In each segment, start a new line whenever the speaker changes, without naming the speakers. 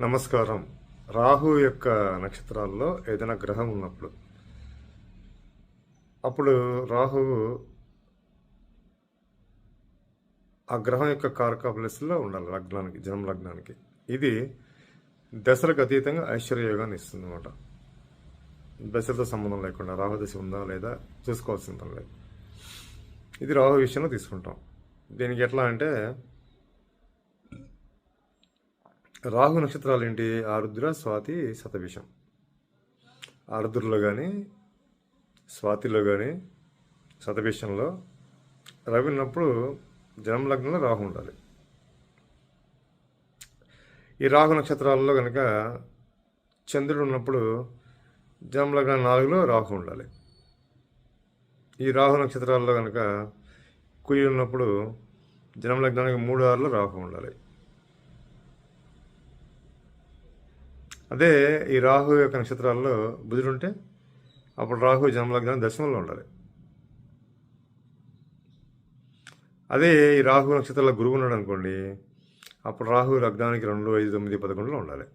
నమస్కారం. రాహు యొక్క నక్షత్రాల్లో ఏదైనా గ్రహం ఉన్నప్పుడు అప్పుడు రాహువు ఆ గ్రహం యొక్క కారక ప్లేస్లో ఉండాలి లగ్నానికి, జన్మ లగ్నానికి. ఇది దశలకు అతీతంగా ఐశ్వర్యయోగాన్ని ఇస్తుంది అనమాట. దశలతో సంబంధం లేకుండా రాహు దశ ఉందా లేదా చూసుకోవాల్సిన పని లేదు. ఇది రాహు విషయంలో తీసుకుంటాం. దీనికి ఎట్లా అంటే రాహు నక్షత్రాలు ఏంటి? ఆరుద్ర, స్వాతి, శతభిషం. ఆరుద్రలో కానీ, స్వాతిలో కానీ, శతభిషంలో రవి ఉన్నప్పుడు జన్మలగ్నంలో రాహు ఉండాలి. ఈ రాహు నక్షత్రాలలో కనుక చంద్రుడు ఉన్నప్పుడు జన్మలగ్నం 4లో రాహు ఉండాలి. ఈ రాహు నక్షత్రాల్లో కనుక కుయ్యి ఉన్నప్పుడు జన్మలగ్నానికి 3, 6లో రాహు ఉండాలి. అదే ఈ రాహు యొక్క నక్షత్రాల్లో బుధుడు ఉంటే అప్పుడు రాహు జన్మలగ్నం దశమంలో ఉండాలి. అదే ఈ రాహు నక్షత్రాల్లో గురువు ఉన్నాడు అనుకోండి, అప్పుడు రాహు లగ్నానికి 2, 5, 9, 11లో ఉండాలి.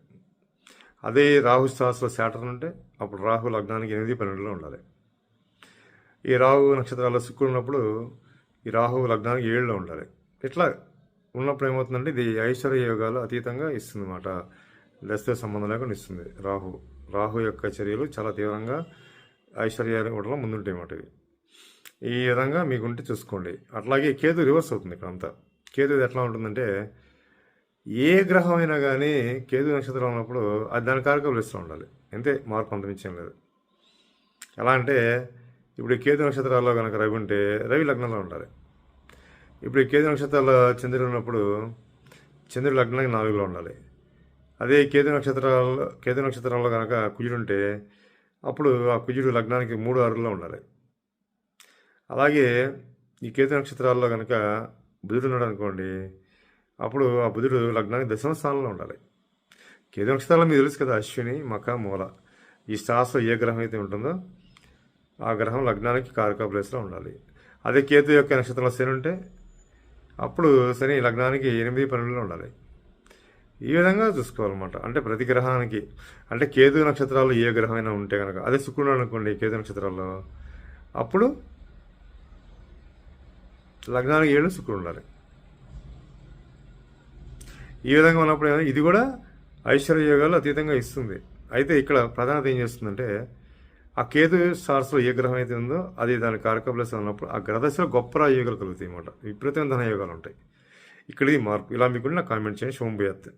అదే రాహు స్థానంలో శాటర్న్ ఉంటే అప్పుడు రాహు లగ్నానికి 8, 12లో ఉండాలి. ఈ రాహు నక్షత్రాల్లో శుక్రుడు ఉన్నప్పుడు ఈ రాహు లగ్నానికి 7లో ఉండాలి. ఇట్లా ఉన్నప్పుడు ఏమవుతుందంటే ఇది ఐశ్వర్య యోగాలు అతీతంగా ఇస్తుంది అన్నమాట. దశతో సంబంధం లేకుండా ఇస్తుంది. రాహు యొక్క చర్యలు చాలా తీవ్రంగా ఐశ్వర్యాలు కూడా ముందుంటాయి అన్నమాట. ఇవి ఈ విధంగా మీకుంటే చూసుకోండి. అట్లాగే కేతు రివర్స్ అవుతుంది ఇక్కడ అంతా. కేతు ఎట్లా ఉంటుందంటే ఏ గ్రహం అయినా కానీ కేతు నక్షత్రం ఉన్నప్పుడు అది దాని కారక ప్లేస్లో ఉండాలి. అంతే, మార్పు అంతమించేం లేదు. ఎలా అంటే ఇప్పుడు ఈ కేతు నక్షత్రాల్లో కనుక రవి ఉంటే రవి లగ్నంలో ఉండాలి. ఇప్పుడు ఈ కేతు నక్షత్రాల్లో చంద్రుడు ఉన్నప్పుడు చంద్రుడు లగ్నానికి 4లో ఉండాలి. అదే కేతు నక్షత్రంలో కనుక కుజుడు ఉంటే అప్పుడు ఆ కుజుడు లగ్నానికి 3, 6లో ఉండాలి. అలాగే ఈ కేతు నక్షత్రాల్లో కనుక బుధుడు ఉన్నాడు అనుకోండి, అప్పుడు ఆ బుధుడు లగ్నానికి 10వ స్థానంలో ఉండాలి. కేతు నక్షత్రాల్లో మీకు తెలుసు కదా, అశ్విని, మఖ, మూల. ఈ స్టార్స్లో ఏ గ్రహం అయితే ఉంటుందో ఆ గ్రహం లగ్నానికి కారక ప్లేస్లో ఉండాలి. అదే కేతు యొక్క నక్షత్రంలో శని ఉంటే అప్పుడు శని లగ్నానికి 8, 12లో ఉండాలి. ఈ విధంగా చూసుకోవాలన్నమాట. అంటే ప్రతి గ్రహానికి, అంటే కేతు నక్షత్రాల్లో ఏ గ్రహమైనా ఉంటే కనుక, అదే శుక్రుడు అనుకోండి కేతు నక్షత్రాల్లో, అప్పుడు లగ్నానికి 7 శుక్రుడు ఉండాలి. ఈ విధంగా ఉన్నప్పుడు ఇది కూడా ఐశ్వర్య యోగాలు అతీతంగా ఇస్తుంది. అయితే ఇక్కడ ప్రధానత ఏం చేస్తుందంటే ఆ కేతు స్టార్స్లో ఏ గ్రహం అయితే ఉందో అది దాని కారక ప్లేస్ ఉన్నప్పుడు ఆ గ్రహదశలో గొప్ప రాయోగాలు కలుగుతాయి అన్నమాట. విపరీతమైన ధన యోగాలు ఉంటాయి. ఇక్కడ ఇది మార్పు. ఇలా మీకు కామెంట్ చేయండి. శుభం భూయాత్.